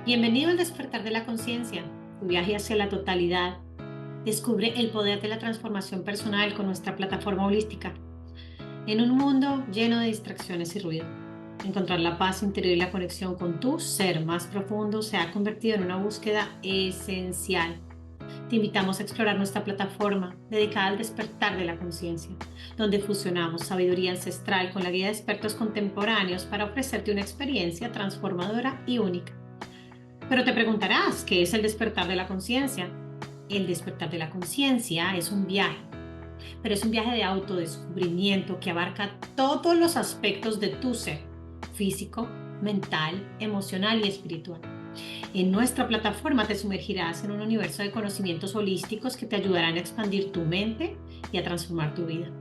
Bienvenido al despertar de la conciencia, tu viaje hacia la totalidad. Descubre el poder de la transformación personal con nuestra plataforma holística. En un mundo lleno de distracciones y ruido, encontrar la paz interior y la conexión con tu ser más profundo se ha convertido en una búsqueda esencial. Te invitamos a explorar nuestra plataforma dedicada al despertar de la conciencia, donde fusionamos sabiduría ancestral con la guía de expertos contemporáneos para ofrecerte una experiencia transformadora y única. Pero te preguntarás, ¿qué es el despertar de la conciencia? El despertar de la conciencia es un viaje, pero es un viaje de autodescubrimiento que abarca todos los aspectos de tu ser, físico, mental, emocional y espiritual. En nuestra plataforma te sumergirás en un universo de conocimientos holísticos que te ayudarán a expandir tu mente y a transformar tu vida.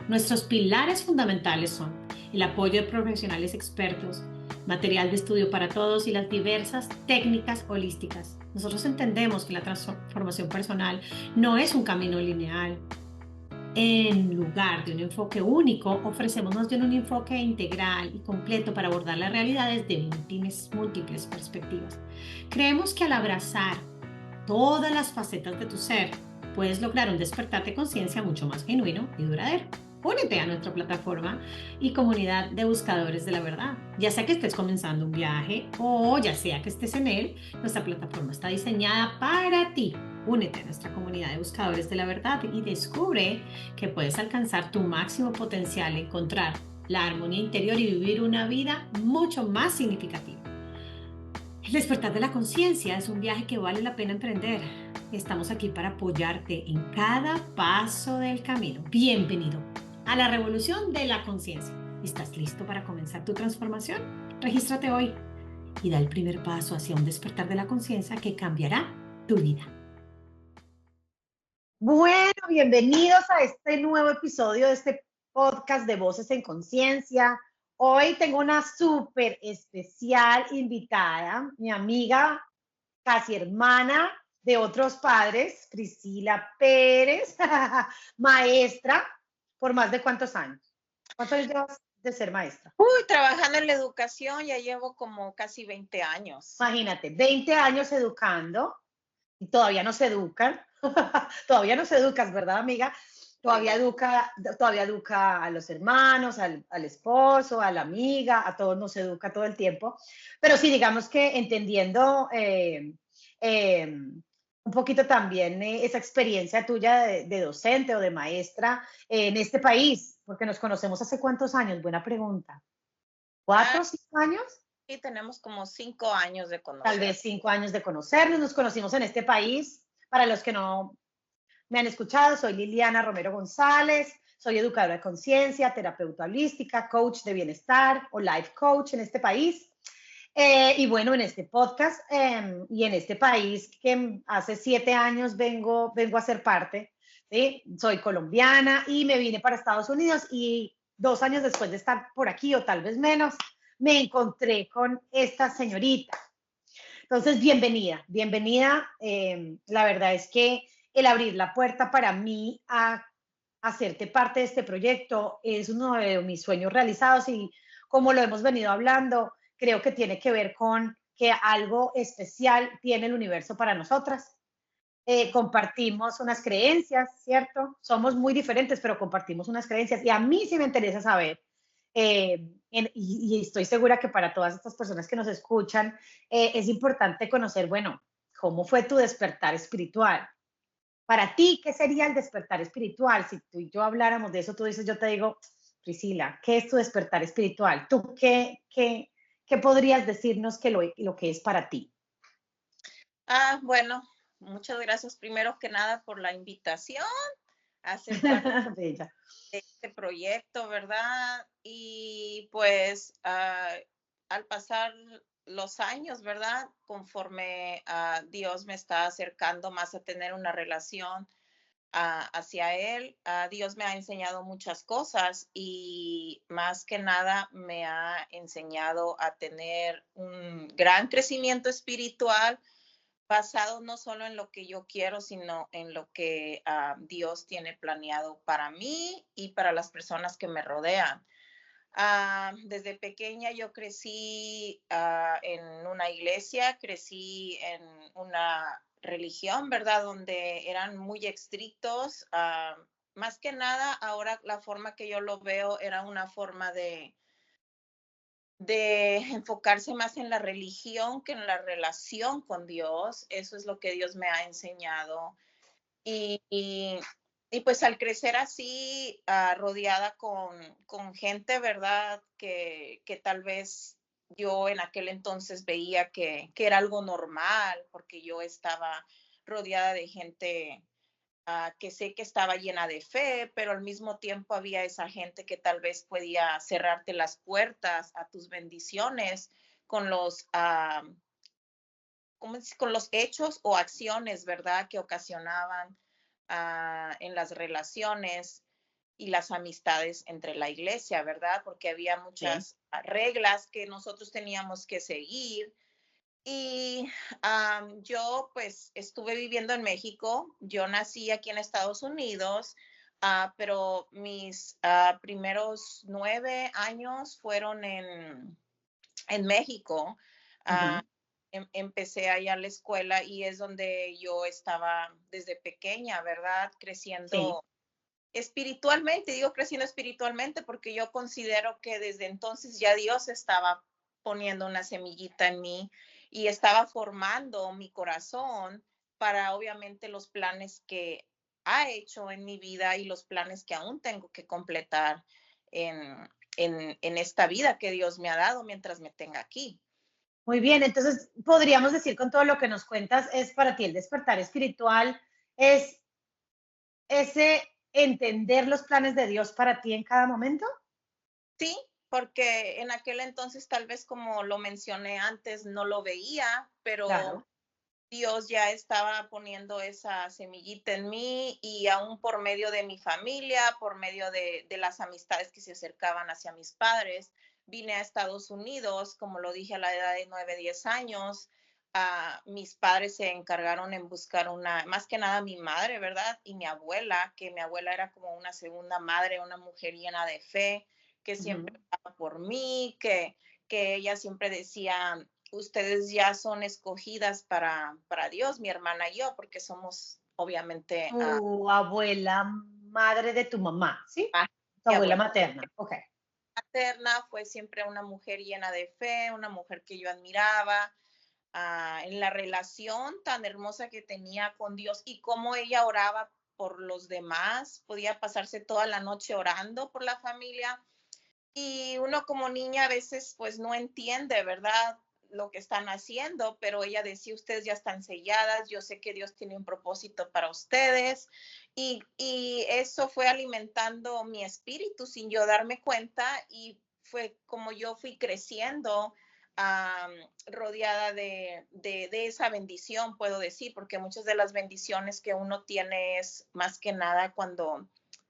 Nuestros pilares fundamentales son el apoyo de profesionales expertos, material de estudio para todos y las diversas técnicas holísticas. Nosotros entendemos que la transformación personal no es un camino lineal. En lugar de un enfoque único, ofrecemos más bien un enfoque integral y completo para abordar las realidades de múltiples perspectivas. Creemos que al abrazar todas las facetas de tu ser, puedes lograr un despertar de conciencia mucho más genuino y duradero. Únete a nuestra plataforma y comunidad de buscadores de la verdad. Ya sea que estés comenzando un viaje o ya sea que estés en él, nuestra plataforma está diseñada para ti. Únete a nuestra comunidad de buscadores de la verdad y descubre que puedes alcanzar tu máximo potencial, encontrar la armonía interior y vivir una vida mucho más significativa. El despertar de la conciencia es un viaje que vale la pena emprender. Estamos aquí para apoyarte en cada paso del camino. Bienvenido a la revolución de la conciencia. ¿Estás listo para comenzar tu transformación? Regístrate hoy y da el primer paso hacia un despertar de la conciencia que cambiará tu vida. Bueno, bienvenidos a este nuevo episodio de este podcast de Voces en Conciencia. Hoy tengo una súper especial invitada, mi amiga, casi hermana de otros padres, Priscila Pérez, maestra por más de ¿cuántos años? ¿Cuántos años llevas de ser maestra? Trabajando en la educación ya llevo como casi 20 años. Imagínate, 20 años educando y todavía no se educan. Todavía no se educas, ¿verdad, amiga? Todavía educa a los hermanos, al esposo, a la amiga, a todos nos educa todo el tiempo. Pero sí, digamos que entendiendo un poquito también esa experiencia tuya de docente o de maestra en este país, porque nos conocemos hace cuántos años, buena pregunta. Ah, ¿4 o 5 años? sí, tenemos como 5 años de Tal conocer. vez 5 años de conocernos, nos conocimos en este país. Para los que no me han escuchado, soy Liliana Romero González, soy educadora de conciencia, terapeuta holística, coach de bienestar o life coach en este país. Y bueno, en este podcast y en este país que hace 7 años vengo a ser parte, ¿sí? Soy colombiana y me vine para Estados Unidos y 2 años después de estar por aquí o tal vez menos, me encontré con esta señorita. Entonces, bienvenida, bienvenida. La verdad es que el abrir la puerta para mí a hacerte parte de este proyecto es uno de mis sueños realizados y como lo hemos venido hablando, creo que tiene que ver con que algo especial tiene el universo para nosotras. Compartimos unas creencias, ¿cierto? Somos muy diferentes, pero compartimos unas creencias y a mí sí me interesa saber, y estoy segura que para todas estas personas que nos escuchan, es importante conocer, bueno, cómo fue tu despertar espiritual. Para ti, ¿qué sería el despertar espiritual? Si tú y yo habláramos de eso, tú dices, yo te digo, Priscila, ¿qué es tu despertar espiritual? ¿Tú qué podrías decirnos que lo que es para ti? Bueno, muchas gracias primero que nada por la invitación a ser parte Bella. de este proyecto, ¿verdad? Y pues al pasar los años, ¿verdad? Conforme Dios me está acercando más a tener una relación hacia él. Dios me ha enseñado muchas cosas y más que nada me ha enseñado a tener un gran crecimiento espiritual basado no solo en lo que yo quiero, sino en lo que Dios tiene planeado para mí y para las personas que me rodean. Desde pequeña yo crecí en una iglesia, crecí en una religión, ¿verdad? Donde eran muy estrictos. Más que nada, ahora la forma que yo lo veo era una forma de enfocarse más en la religión que en la relación con Dios. Eso es lo que Dios me ha enseñado. Y, y, y pues al crecer así, rodeada con gente, ¿verdad? Que tal vez yo en aquel entonces veía que era algo normal, porque yo estaba rodeada de gente que sé que estaba llena de fe, pero al mismo tiempo había esa gente que tal vez podía cerrarte las puertas a tus bendiciones con con los hechos o acciones, ¿verdad? Que ocasionaban en las relaciones y las amistades entre la iglesia, ¿verdad? Porque había Sí. muchas reglas que nosotros teníamos que seguir. Y yo pues estuve viviendo en México, yo nací aquí en Estados Unidos, pero mis primeros 9 años fueron en México. Ujú. Ah, Empecé allá a la escuela y es donde yo estaba desde pequeña, ¿verdad? Sí. Creciendo espiritualmente, digo creciendo espiritualmente porque yo considero que desde entonces ya Dios estaba poniendo una semillita en mí y estaba formando mi corazón para obviamente los planes que ha hecho en mi vida y los planes que aún tengo que completar en, en esta vida que Dios me ha dado mientras me tenga aquí. Muy bien, entonces podríamos decir con todo lo que nos cuentas, es para ti el despertar espiritual, es ese entender los planes de Dios para ti en cada momento. Sí, porque en aquel entonces tal vez como lo mencioné antes, no lo veía, pero Claro. Dios ya estaba poniendo esa semillita en mí y aún por medio de mi familia, por medio de las amistades que se acercaban hacia mis padres, vine a Estados Unidos, como lo dije, a la edad de 9, 10 años. Mis padres se encargaron en buscar una, más que nada mi madre, ¿verdad? Y mi abuela, que mi abuela era como una segunda madre, una mujer llena de fe, que siempre Ujú. estaba por mí, que ella siempre decía, ustedes ya son escogidas para Dios, mi hermana y yo, porque somos obviamente Tu abuela, madre de tu mamá, ¿sí? ah, Tu mi abuela abuela materna. Ok. materna, fue siempre una mujer llena de fe, una mujer que yo admiraba, en la relación tan hermosa que tenía con Dios y cómo ella oraba por los demás, podía pasarse toda la noche orando por la familia. Y uno como niña a veces pues no entiende, ¿verdad? Lo que están haciendo, pero ella decía, ustedes ya están selladas, yo sé que Dios tiene un propósito para ustedes. Y eso fue alimentando mi espíritu sin yo darme cuenta y fue como yo fui creciendo, rodeada de esa bendición, puedo decir, porque muchas de las bendiciones que uno tiene es más que nada cuando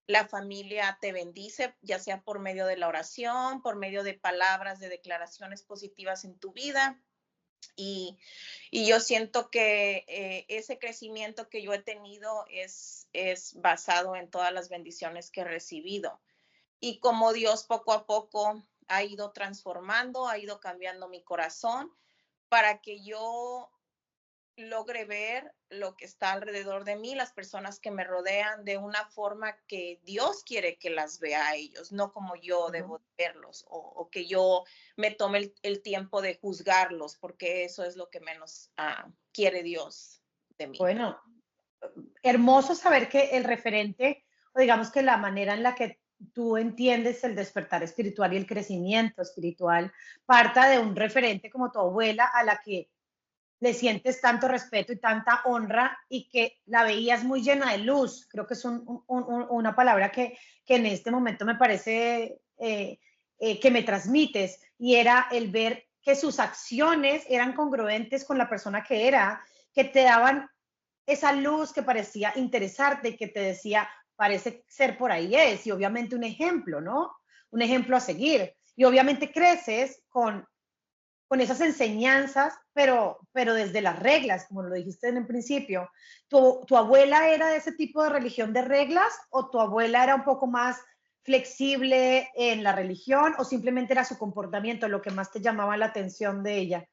la familia te bendice, ya sea por medio de la oración, por medio de palabras, de declaraciones positivas en tu vida. Y, y yo siento que ese crecimiento que yo he tenido es basado en todas las bendiciones que he recibido. Y como Dios poco a poco ha ido transformando, ha ido cambiando mi corazón para que yo logre ver lo que está alrededor de mí, las personas que me rodean, de una forma que Dios quiere que las vea a ellos, no como yo Ujú. debo verlos o que yo me tome el tiempo de juzgarlos, porque eso es lo que menos quiere Dios de mí. Bueno, hermoso saber que el referente, o digamos que la manera en la que tú entiendes el despertar espiritual y el crecimiento espiritual, parta de un referente como tu abuela a la que le sientes tanto respeto y tanta honra y que la veías muy llena de luz. Creo que es una palabra que en este momento me parece que me transmites y era el ver que sus acciones eran congruentes con la persona que era, que te daban esa luz que parecía interesarte, que te decía, parece ser por ahí es, y obviamente un ejemplo, ¿no? Un ejemplo a seguir. Y obviamente creces con esas enseñanzas, pero desde las reglas, como lo dijiste en el principio. ¿Tu abuela era de ese tipo de religión de reglas o tu abuela era un poco más flexible en la religión o simplemente era su comportamiento lo que más te llamaba la atención de ella?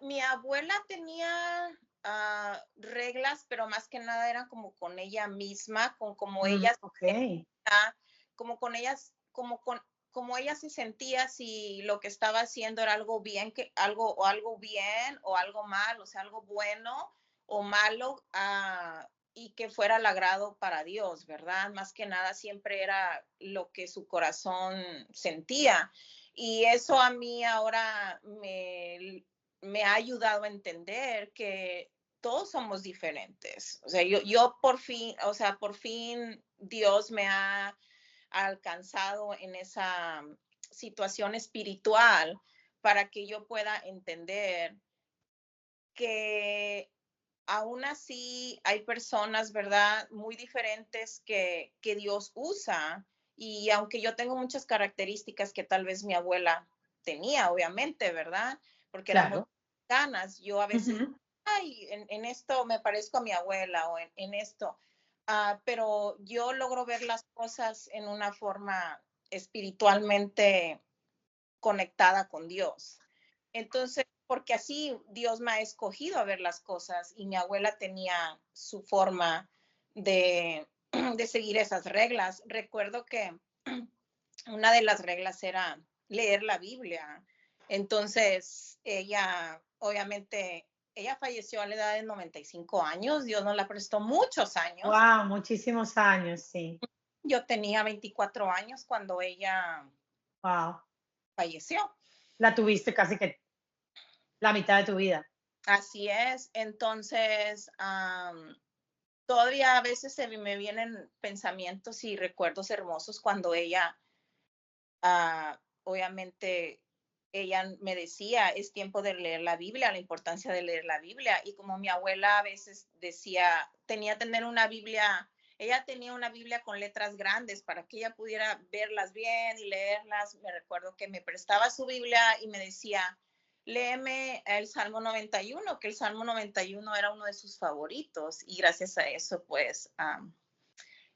Mi abuela tenía reglas, pero más que nada eran como con ella misma, con como ella Ok, se sentía, como con ellas, como ella se sentía si lo que estaba haciendo era algo bien, algo bien o algo mal, o sea, algo bueno o malo, y que fuera al agrado para Dios, ¿verdad? Más que nada siempre era lo que su corazón sentía. Y eso a mí ahora me ha ayudado a entender que todos somos diferentes. O sea, yo por fin, o sea, por fin Dios me ha alcanzado en esa situación espiritual para que yo pueda entender que aún así hay personas, ¿verdad? Muy diferentes que Dios usa. Y aunque yo tengo muchas características que tal vez mi abuela tenía, obviamente, ¿verdad? Porque éramos claro. ganas, yo a veces, Ujú. ay, en esto me parezco a mi abuela o en esto. Pero yo logro ver las cosas en una forma espiritualmente conectada con Dios. Entonces, porque así Dios me ha escogido a ver las cosas y mi abuela tenía su forma de, de seguir esas reglas. Recuerdo que una de las reglas era leer la Biblia. Entonces, ella, obviamente, ella falleció a la edad de 95 años, Dios nos la prestó muchos años. Wow, muchísimos años, sí. Yo tenía 24 años cuando ella Wow. falleció. La tuviste casi que la mitad de tu vida. Así es. Entonces, todavía a veces me vienen pensamientos y recuerdos hermosos cuando ella, obviamente, ella me decía, es tiempo de leer la Biblia, la importancia de leer la Biblia. Y como mi abuela a veces decía, tener una Biblia, ella tenía una Biblia con letras grandes para que ella pudiera verlas bien y leerlas. Me recuerdo que me prestaba su Biblia y me decía, léeme el Salmo 91, que el Salmo 91 era uno de sus favoritos. Y gracias a eso, pues,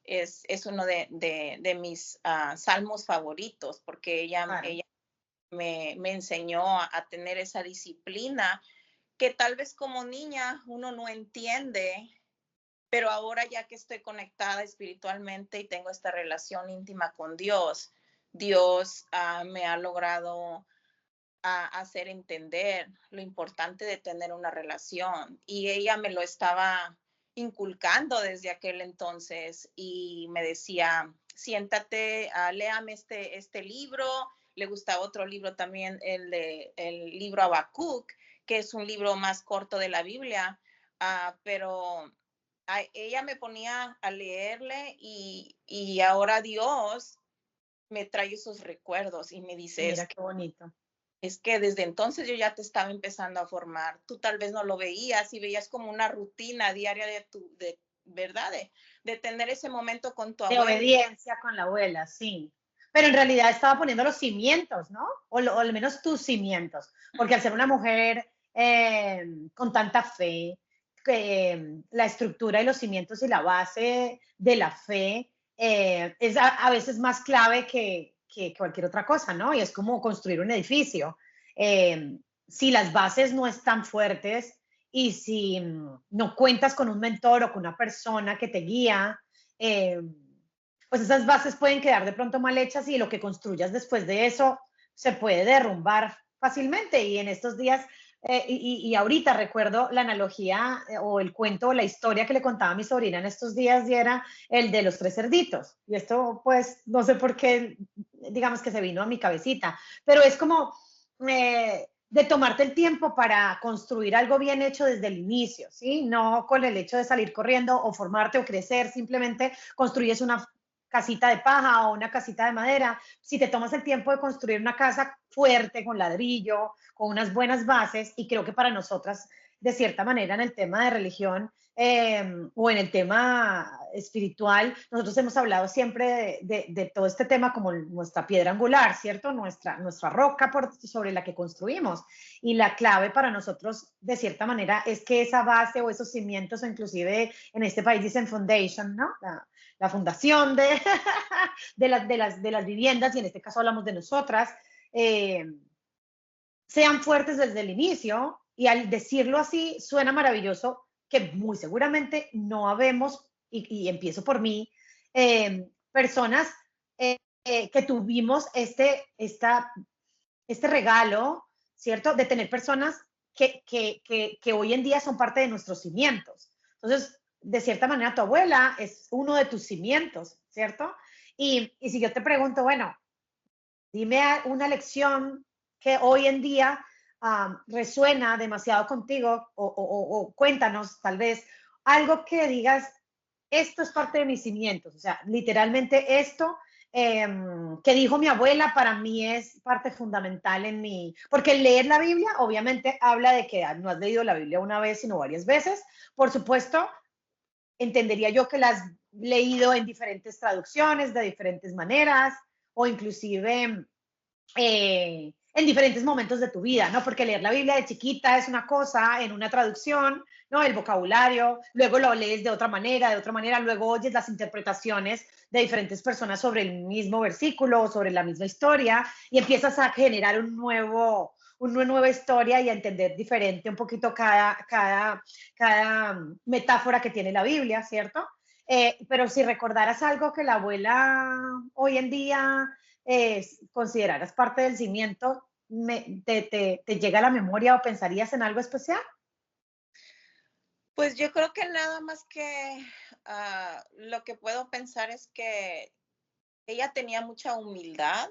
es uno de mis salmos favoritos, porque Claro. ella me enseñó a tener esa disciplina que tal vez como niña uno no entiende, pero ahora ya que estoy conectada espiritualmente y tengo esta relación íntima con Dios, Dios me ha logrado hacer entender lo importante de tener una relación. Y ella me lo estaba inculcando desde aquel entonces y me decía, siéntate, léame este libro. Le gustaba otro libro también, el libro Habacuc, que es un libro más corto de la Biblia, pero ella me ponía a leerle y ahora Dios me trae esos recuerdos y me dice, Mira qué bonito. es que desde entonces yo ya te estaba empezando a formar. Tú tal vez no lo veías y veías como una rutina diaria ¿verdad? De tener ese momento con tu De abuela. obediencia con la abuela, sí. Pero en realidad estaba poniendo los cimientos, ¿no? O al menos tus cimientos. Porque al ser una mujer con tanta fe, que la estructura y los cimientos y la base de la fe es a veces más clave que cualquier otra cosa, ¿no? Y es como construir un edificio. Si las bases no están fuertes y si no cuentas con un mentor o con una persona que te guía, eh, pues esas bases pueden quedar de pronto mal hechas y lo que construyas después de eso se puede derrumbar fácilmente. Y en estos días, y ahorita recuerdo la analogía o el cuento o la historia que le contaba a mi sobrina en estos días y era el de los tres cerditos. Y esto pues no sé por qué, digamos que se vino a mi cabecita, pero es como de tomarte el tiempo para construir algo bien hecho desde el inicio, ¿sí? No con el hecho de salir corriendo o formarte o crecer, simplemente construyes una casita de paja o una casita de madera. Si te tomas el tiempo de construir una casa fuerte, con ladrillo, con unas buenas bases, y creo que para nosotras, de cierta manera, en el tema de religión o en el tema espiritual, nosotros hemos hablado siempre de todo este tema como nuestra piedra angular, ¿cierto? Nuestra roca sobre la que construimos. Y la clave para nosotros, de cierta manera, es que esa base o esos cimientos, o inclusive en este país dicen foundation, ¿no? la fundación de, de las viviendas, y en este caso hablamos de nosotras, sean fuertes desde el inicio, y al decirlo así suena maravilloso, que muy seguramente no habemos, y empiezo por mí, personas que tuvimos este regalo, ¿cierto? De tener personas que hoy en día son parte de nuestros cimientos. Entonces, de cierta manera, tu abuela es uno de tus cimientos, ¿cierto? Y si yo te pregunto, bueno, dime una lección que hoy en día resuena demasiado contigo, o cuéntanos tal vez algo que digas, esto es parte de mis cimientos, o sea, literalmente esto que dijo mi abuela para mí es parte fundamental en mi, porque leer la Biblia obviamente habla de que no has leído la Biblia una vez, sino varias veces. Por supuesto, entendería yo que la has leído en diferentes traducciones, de diferentes maneras, o inclusive en diferentes momentos de tu vida, ¿no? Porque leer la Biblia de chiquita es una cosa en una traducción, ¿no? El vocabulario, luego lo lees de otra manera, luego oyes las interpretaciones de diferentes personas sobre el mismo versículo, sobre la misma historia, y empiezas a generar una nueva historia, y a entender diferente un poquito cada metáfora que tiene la Biblia, ¿cierto? Pero si recordaras algo que la abuela hoy en día consideraras parte del cimiento, te llega a la memoria o pensarías en algo especial? Pues yo creo que nada más que lo que puedo pensar es que ella tenía mucha humildad.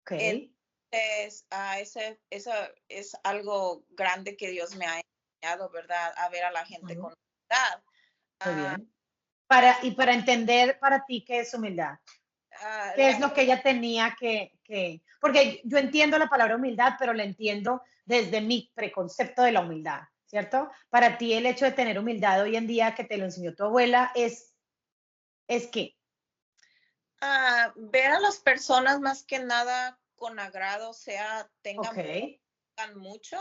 Ok, Entonces, eso es algo grande que Dios me ha enseñado, ¿verdad? A ver a la gente con humildad. muy Ah, bien. Y para entender para ti qué es humildad, qué la es lo que ella tenía porque yo entiendo la palabra humildad, pero la entiendo desde mi preconcepto de la humildad, ¿cierto? Para ti el hecho de tener humildad hoy en día, que te lo enseñó tu abuela, es qué. ver a las personas más que nada con agrado, sea, Ok, tengan mucho,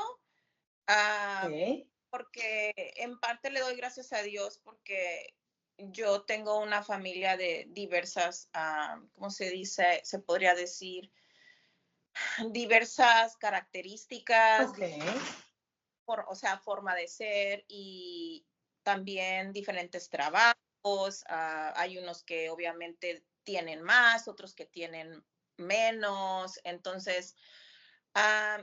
ah, ok, porque en parte le doy gracias a Dios porque yo tengo una familia de diversas, ¿cómo se dice? Se podría decir, diversas características, ok. o sea, forma de ser y también diferentes trabajos. Hay unos que obviamente tienen más, otros que tienen menos. Entonces,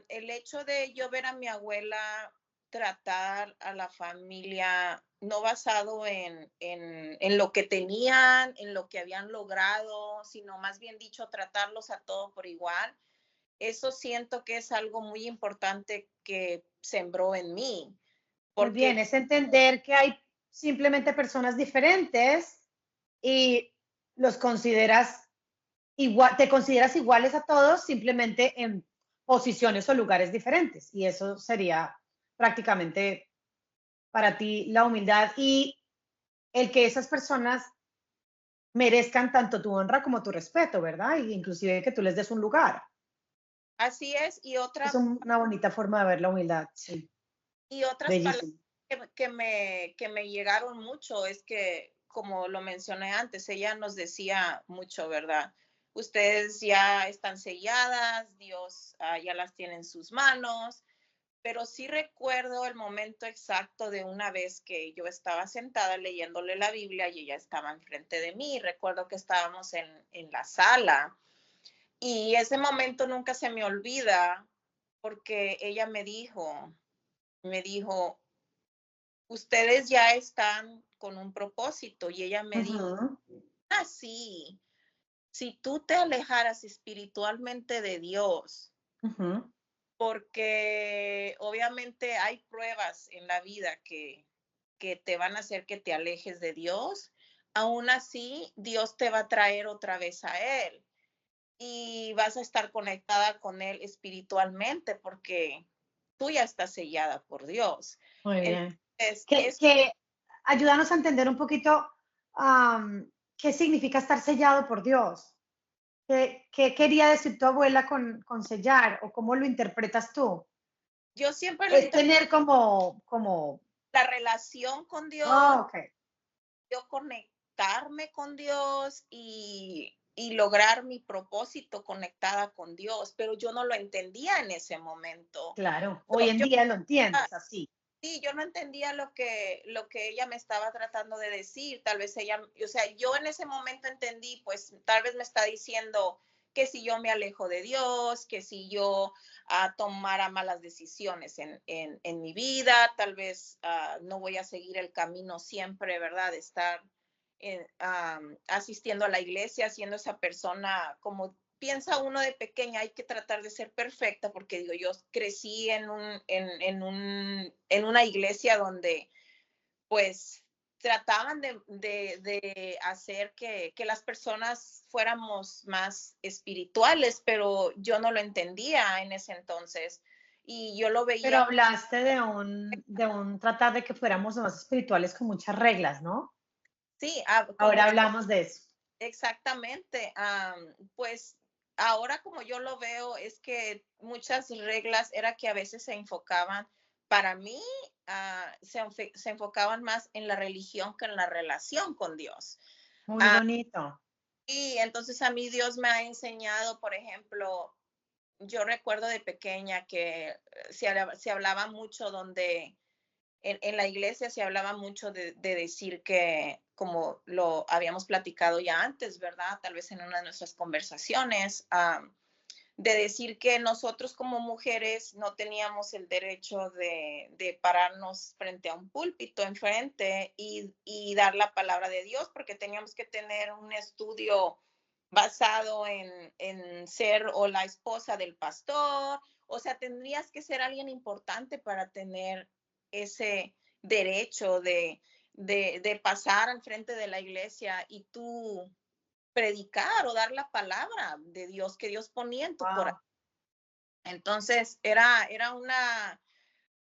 el hecho de yo ver a mi abuela tratar a la familia no basado en lo que tenían, en lo que habían logrado, sino más bien dicho, tratarlos a todos por igual. Eso siento que es algo muy importante que sembró en mí, Muy bien, porque es entender que hay simplemente personas diferentes, y los consideras igual, te consideras iguales a todos, simplemente en posiciones o lugares diferentes. Y eso sería prácticamente para ti la humildad, y el que esas personas merezcan tanto tu honra como tu respeto, ¿verdad? Y inclusive que tú les des un lugar. así es. Y Es otra, una bonita forma de ver la humildad, sí, y otras palabras bellísimo. que me llegaron mucho es que, como lo mencioné antes, ella nos decía mucho, ¿verdad? Ustedes ya están selladas, Dios ya las tiene en sus manos, pero sí recuerdo el momento exacto de una vez que yo estaba sentada leyéndole la Biblia y ella estaba enfrente de mí. Recuerdo que estábamos en la sala y ese momento nunca se me olvida porque ella me dijo, ustedes ya están con un propósito y ella me dijo, Ujú, sí, si tú te alejaras espiritualmente de Dios, ujú. porque obviamente hay pruebas en la vida que te van a hacer que te alejes de Dios, aún así Dios te va a traer otra vez a Él y vas a estar conectada con Él espiritualmente porque tú ya estás sellada por Dios. Muy bien. Entonces, Ayúdanos a entender un poquito qué significa estar sellado por Dios. ¿Qué quería decir tu abuela con sellar, o cómo lo interpretas tú? yo siempre lo Es tener como, la relación con Dios, oh, ok, yo conectar. conectarme con Dios y lograr mi propósito conectada con Dios, pero yo no lo entendía en ese momento. Claro, hoy en Yo, día lo entiendes así. sí, yo no entendía lo que ella me estaba tratando de decir. Tal vez ella, o sea, yo en ese momento entendí, pues tal vez me está diciendo que si yo me alejo de Dios, que si yo tomara malas decisiones en mi vida, tal vez no voy a seguir el camino siempre, ¿verdad? De estar asistiendo a la iglesia, siendo esa persona como piensa uno de pequeña, hay que tratar de ser perfecta, porque digo, yo crecí en una iglesia donde pues trataban de hacer que las personas fuéramos más espirituales, pero yo no lo entendía en ese entonces. Y yo lo Pero veía, hablaste de un tratar de que fuéramos más espirituales con muchas reglas, ¿no? sí, como Ahora hablamos de eso. exactamente. Pues ahora como yo lo veo es que muchas reglas era que a veces se enfocaban, para mí, se enfocaban más en la religión que en la relación con Dios. Muy Ah, bonito. y entonces a mí Dios me ha enseñado, por ejemplo, yo recuerdo de pequeña que se hablaba mucho donde en la iglesia se hablaba mucho de decir que, como lo habíamos platicado ya antes, ¿verdad? Tal vez en una de nuestras conversaciones, de decir que nosotros como mujeres no teníamos el derecho de pararnos frente a un púlpito enfrente y dar la palabra de Dios, porque teníamos que tener un estudio basado en ser o la esposa del pastor, o sea, tendrías que ser alguien importante para tener ese derecho de pasar al frente de la iglesia y tú predicar o dar la palabra de Dios que Dios ponía en tu corazón. Wow. Entonces, era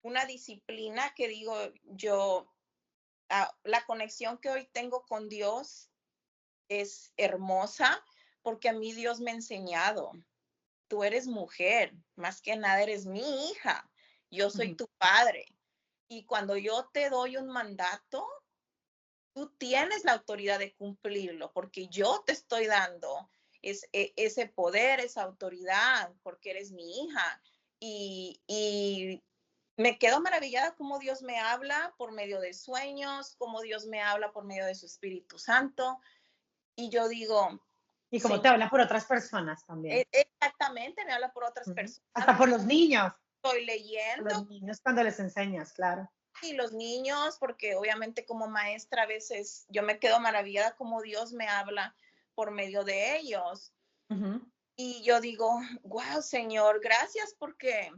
una disciplina que digo yo, la conexión que hoy tengo con Dios es hermosa porque a mí Dios me ha enseñado, tú eres mujer, más que nada eres mi hija, yo soy Ujú. tu padre. Y cuando yo te doy un mandato, tú tienes la autoridad de cumplirlo porque yo te estoy dando ese poder, esa autoridad, porque eres mi hija. Y me quedo maravillada cómo Dios me habla por medio de sueños, cómo Dios me habla por medio de su Espíritu Santo. Y yo digo, Y como te Señor, habla por otras personas también. exactamente, me habla por otras Ujú. personas. Hasta por los niños. Estoy A leyendo los niños cuando les enseñas, claro. y los niños, porque obviamente como maestra a veces yo me quedo maravillada como Dios me habla por medio de ellos. Ujú. Y yo digo, wow, Señor, gracias porque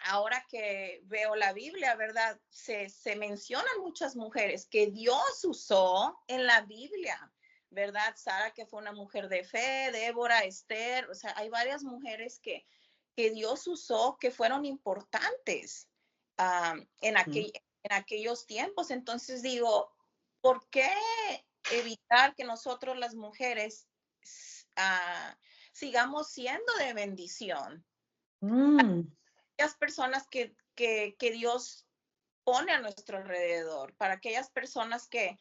ahora que veo la Biblia, ¿verdad? Se mencionan muchas mujeres que Dios usó en la Biblia, ¿verdad? Sara, que fue una mujer de fe, Débora, Esther, o sea, hay varias mujeres que Dios usó que fueron importantes Ujú. en aquellos tiempos. Entonces digo, ¿por qué evitar que nosotros las mujeres ah, sigamos siendo de bendición? Mm. Aquellas personas que Dios pone a nuestro alrededor, para aquellas personas que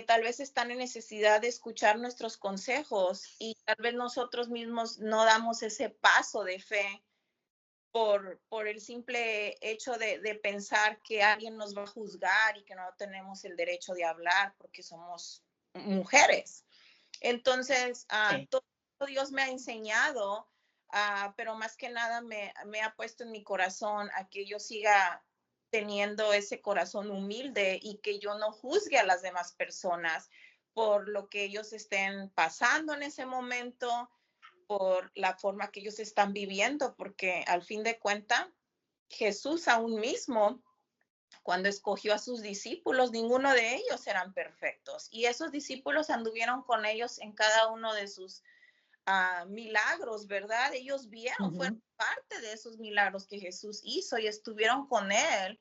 tal vez están en necesidad de escuchar nuestros consejos y tal vez nosotros mismos no damos ese paso de fe por el simple hecho de pensar que alguien nos va a juzgar y que no tenemos el derecho de hablar porque somos mujeres. Entonces, Sí. todo Dios me ha enseñado, pero más que nada me ha puesto en mi corazón a que yo siga teniendo ese corazón humilde y que yo no juzgue a las demás personas por lo que ellos estén pasando en ese momento, por la forma que ellos están viviendo, porque al fin de cuentas, Jesús aún mismo cuando escogió a sus discípulos, ninguno de ellos eran perfectos. Y esos discípulos anduvieron con ellos en cada uno de sus milagros, ¿verdad? Ellos vieron, fueron Ujú. parte de esos milagros que Jesús hizo y estuvieron con él,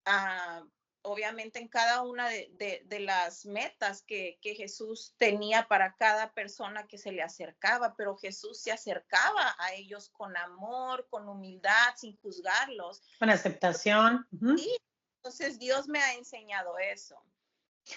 ah, obviamente en cada una de las metas que Jesús tenía para cada persona que se le acercaba, pero Jesús se acercaba a ellos con amor, con humildad, sin juzgarlos. Con aceptación. Ujú. Sí, entonces Dios me ha enseñado eso.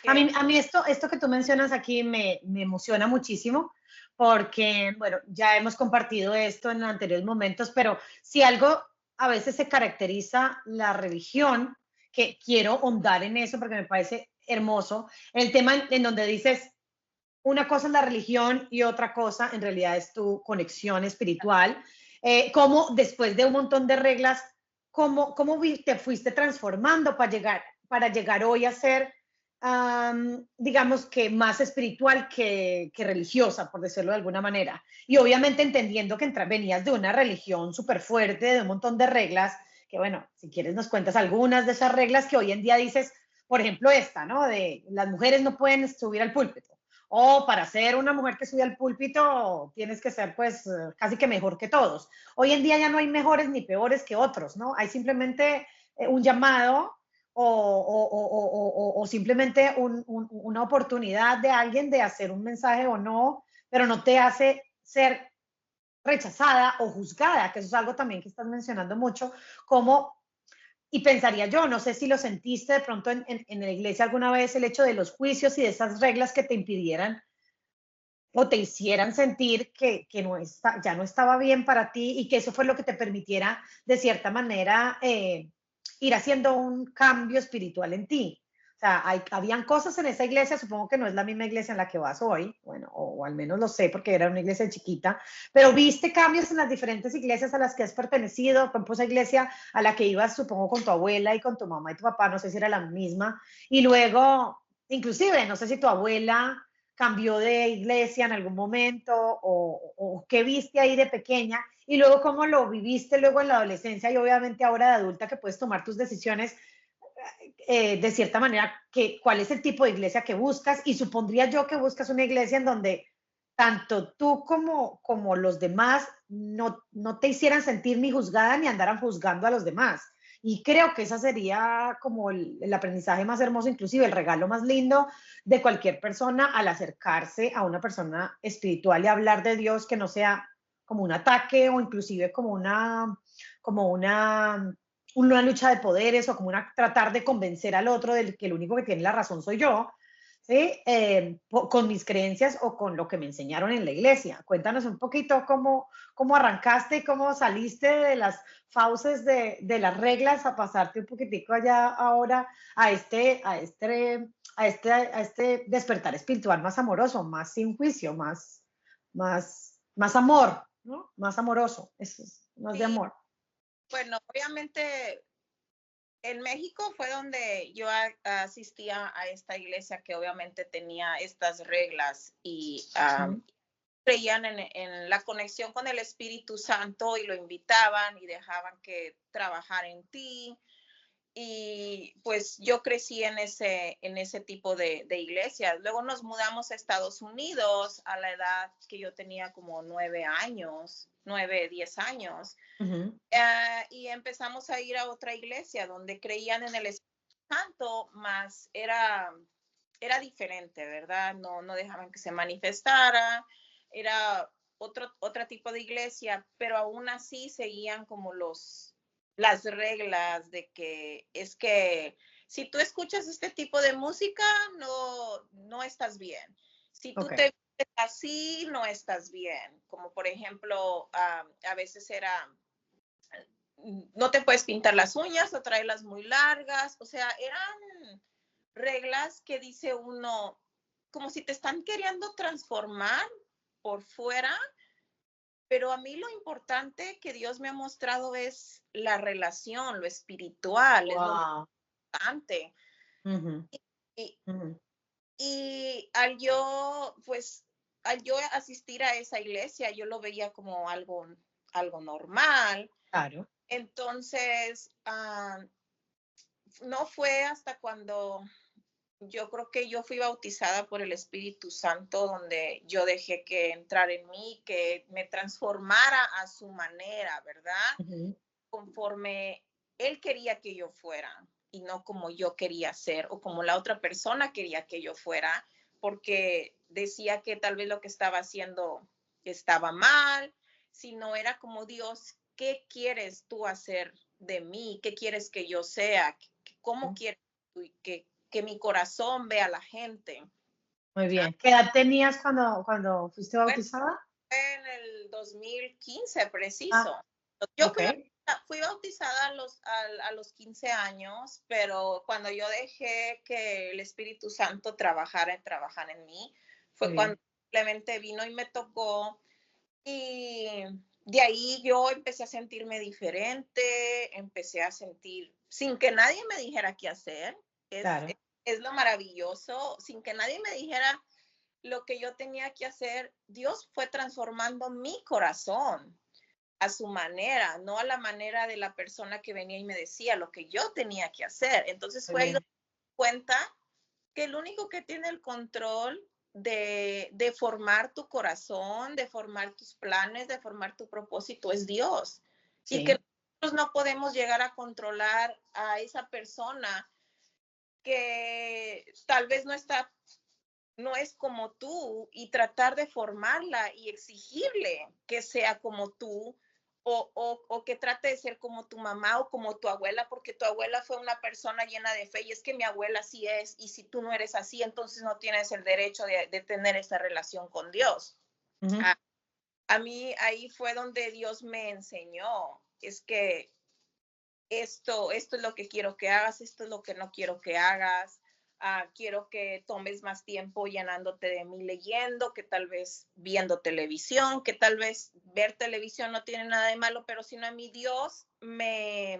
A mí esto que tú mencionas aquí me emociona muchísimo porque, bueno, ya hemos compartido esto en anteriores momentos, pero si algo a veces se caracteriza la religión, que quiero ahondar en eso porque me parece hermoso, el tema en donde dices, una cosa es la religión y otra cosa en realidad es tu conexión espiritual. Cómo después de un montón de reglas, cómo te fuiste transformando para llegar hoy a ser, digamos que más espiritual que religiosa, por decirlo de alguna manera. Y obviamente entendiendo que venías de una religión súper fuerte, de un montón de reglas, que bueno, si quieres nos cuentas algunas de esas reglas que hoy en día dices, por ejemplo esta, ¿no? De las mujeres no pueden subir al púlpito o para ser una mujer que sube al púlpito tienes que ser pues casi que mejor que todos. Hoy en día ya no hay mejores ni peores que otros, ¿no? Hay simplemente un llamado o simplemente una oportunidad de alguien de hacer un mensaje o no, pero no te hace ser rechazada o juzgada, que eso es algo también que estás mencionando mucho, como y pensaría yo, no sé si lo sentiste de pronto en la iglesia alguna vez, el hecho de los juicios y de esas reglas que te impidieran o te hicieran sentir que no ya no estaba bien para ti y que eso fue lo que te permitiera, de cierta manera, ir haciendo un cambio espiritual en ti. O sea, habían cosas en esa iglesia, supongo que no es la misma iglesia en la que vas hoy, bueno, o al menos lo sé porque era una iglesia chiquita, pero viste cambios en las diferentes iglesias a las que has pertenecido, por ejemplo, esa iglesia a la que ibas, supongo, con tu abuela y con tu mamá y tu papá, no sé si era la misma, y luego, inclusive, no sé si tu abuela cambió de iglesia en algún momento o qué viste ahí de pequeña y luego cómo lo viviste luego en la adolescencia y obviamente ahora de adulta que puedes tomar tus decisiones de cierta manera, cuál es el tipo de iglesia que buscas y supondría yo que buscas una iglesia en donde tanto tú como los demás no te hicieran sentir ni juzgada ni andaran juzgando a los demás. Y creo que esa sería como el aprendizaje más hermoso, inclusive el regalo más lindo de cualquier persona al acercarse a una persona espiritual y hablar de Dios que no sea como un ataque o inclusive como una lucha de poderes o como tratar de convencer al otro de que el único que tiene la razón soy yo, ¿sí? Con mis creencias o con lo que me enseñaron en la iglesia. Cuéntanos un poquito cómo arrancaste y cómo saliste de las fauces de las reglas a pasarte un poquitico allá ahora a este despertar espiritual más amoroso, más sin juicio, más amor, ¿no? Más amoroso, eso es, más de Sí, amor. bueno, obviamente en México fue donde yo asistía a esta iglesia que obviamente tenía estas reglas y creían en la conexión con el Espíritu Santo y lo invitaban y dejaban que trabajar en ti. Y pues yo crecí en ese tipo de iglesias. Luego nos mudamos a Estados Unidos a la edad que yo tenía como 9 años, 9, 10 años. Uh-huh. Y empezamos a ir a otra iglesia donde creían en el Espíritu Santo, más era diferente, ¿verdad? No dejaban que se manifestara, era otro tipo de iglesia, pero aún así seguían como las reglas de que es que si tú escuchas este tipo de música, no estás bien. Si tú Okay. te ves así, no estás bien. Como por ejemplo, a veces no te puedes pintar las uñas o traerlas muy largas. O sea, eran reglas que dice uno, como si te están queriendo transformar por fuera, pero a mí lo importante que Dios me ha mostrado es la relación, lo espiritual, es lo Wow. importante. Uh-huh. Y, Uh-huh. y pues, al yo asistir a esa iglesia, yo lo veía como algo normal. Claro. Entonces, no fue hasta cuando yo creo que yo fui bautizada por el Espíritu Santo, donde yo dejé que entrar en mí, que me transformara a su manera, ¿verdad? Uh-huh. Conforme Él quería que yo fuera y no como yo quería ser o como la otra persona quería que yo fuera, porque decía que tal vez lo que estaba haciendo estaba mal, si no era como Dios, ¿qué quieres tú hacer de mí? ¿Qué quieres que yo sea? ¿Cómo quieres tú que mi corazón vea a la gente. Muy bien. ¿Qué edad tenías cuando fuiste Bueno, bautizada? fue en el 2015 preciso. Ah, Yo ok. fui bautizada a los 15 años, pero cuando yo dejé que el Espíritu Santo trabajara en mí, Muy fue cuando bien. simplemente vino y me tocó. Y de ahí yo empecé a sentirme diferente, empecé a sentir, sin que nadie me dijera qué hacer, Claro. es lo maravilloso, sin que nadie me dijera lo que yo tenía que hacer, Dios fue transformando mi corazón a su manera, no a la manera de la persona que venía y me decía lo que yo tenía que hacer. Entonces Muy fue ahí donde bien. me di cuenta que el único que tiene el control de formar tu corazón, de formar tus planes, de formar tu propósito es Dios. Y que Sí. nosotros no podemos llegar a controlar a esa persona que tal vez no es como tú y tratar de formarla y exigirle que sea como tú o que trate de ser como tu mamá o como tu abuela, porque tu abuela fue una persona llena de fe y es que mi abuela sí es, y si tú no eres así, entonces no tienes el derecho de tener esa relación con Dios. Ujú. A, a mí ahí fue donde Dios me enseñó, es que esto es lo que quiero que hagas, esto es lo que no quiero que hagas. Quiero que tomes más tiempo llenándote de mí leyendo, que tal vez viendo televisión, que tal vez ver televisión no tiene nada de malo, pero sino a mí Dios me,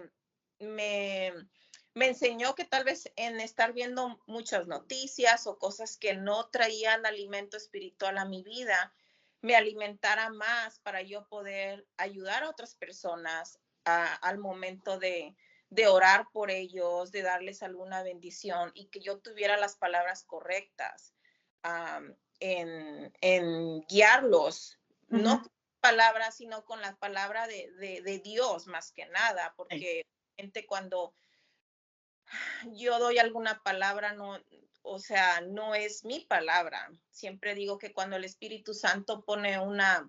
me enseñó que tal vez en estar viendo muchas noticias o cosas que no traían alimento espiritual a mi vida, me alimentara más para yo poder ayudar a otras personas al momento de orar por ellos, de darles alguna bendición y que yo tuviera las palabras correctas en guiarlos, no Ujú. con palabras, sino con la palabra de Dios más que nada, Sí. porque gente cuando yo doy alguna palabra, no, o sea, no es mi palabra. Siempre digo que cuando el Espíritu Santo pone una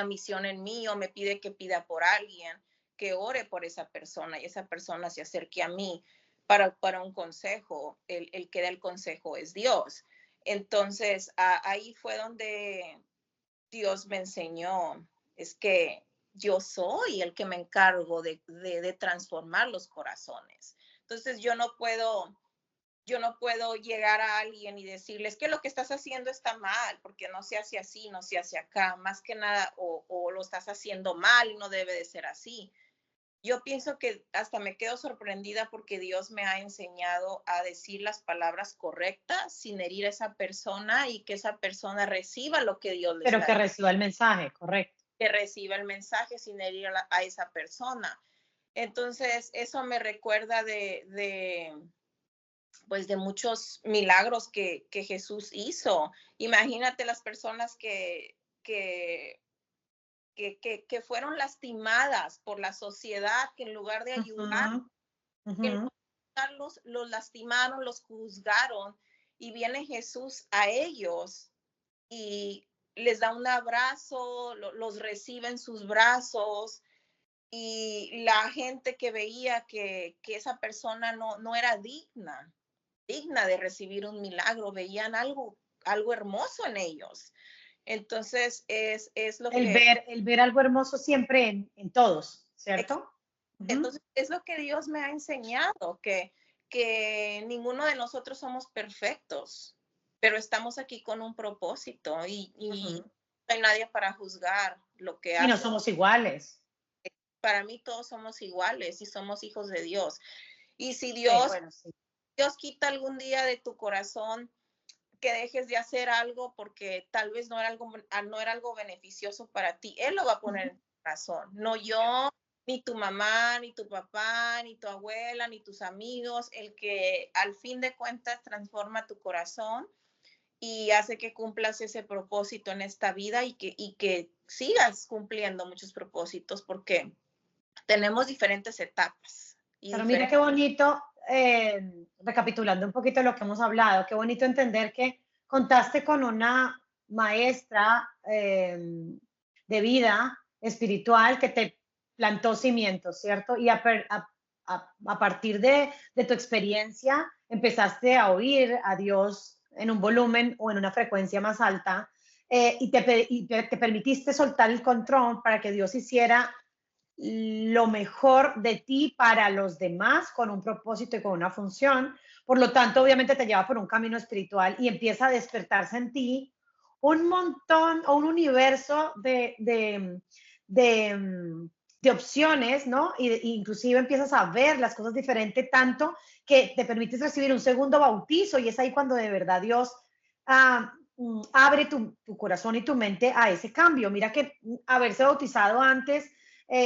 misión en mí o me pide que pida por alguien, que ore por esa persona y esa persona se acerque a mí para un consejo. El que da el consejo es Dios. Entonces, ahí fue donde Dios me enseñó, es que yo soy el que me encargo de transformar los corazones. Entonces, yo no puedo llegar a alguien y decirles que lo que estás haciendo está mal, porque no se hace así, no se hace acá, más que nada, o lo estás haciendo mal y no debe de ser así. Yo pienso que hasta me quedo sorprendida porque Dios me ha enseñado a decir las palabras correctas sin herir a esa persona y que esa persona reciba lo que Dios le Pero está, que reciba el mensaje, correcto. que reciba el mensaje sin herir a esa persona. Entonces, eso me recuerda pues de muchos milagros que Jesús hizo. Imagínate las personas que fueron lastimadas por la sociedad, que en lugar de ayudar, Ujú, que en lugar ujú. de ayudarlos, los lastimaron, los juzgaron, y viene Jesús a ellos y les da un abrazo, los recibe en sus brazos, y la gente que veía que esa persona no era digna de recibir un milagro, veían algo hermoso en ellos. Entonces, es lo que, El ver algo hermoso siempre en todos, ¿cierto? Ujú. entonces, es lo que Dios me ha enseñado, que ninguno de nosotros somos perfectos, pero estamos aquí con un propósito y Ujú. no hay nadie para juzgar lo que Y no hace. somos iguales. Para mí todos somos iguales y somos hijos de Dios. Y si Sí, bueno, sí. Dios quita algún día de tu corazón que dejes de hacer algo porque tal vez no era algo beneficioso para ti, Él lo va a poner Ujú. en tu corazón, no yo, ni tu mamá, ni tu papá, ni tu abuela, ni tus amigos, el que al fin de cuentas transforma tu corazón y hace que cumplas ese propósito en esta vida y que sigas cumpliendo muchos propósitos porque tenemos diferentes etapas y Pero mira diferentes. qué bonito, recapitulando un poquito lo que hemos hablado, qué bonito entender que contaste con una maestra de vida espiritual que te plantó cimientos, ¿cierto? Y a partir de tu experiencia empezaste a oír a Dios en un volumen o en una frecuencia más alta, y te permitiste soltar el control para que Dios hiciera lo mejor de ti para los demás con un propósito y con una función. Por lo tanto, obviamente te lleva por un camino espiritual y empieza a despertarse en ti un montón o un universo de, de opciones, ¿no? Inclusive empiezas a ver las cosas diferente tanto que te permites recibir un segundo bautizo y es ahí cuando de verdad Dios abre tu corazón y tu mente a ese cambio. Mira que haberse bautizado antes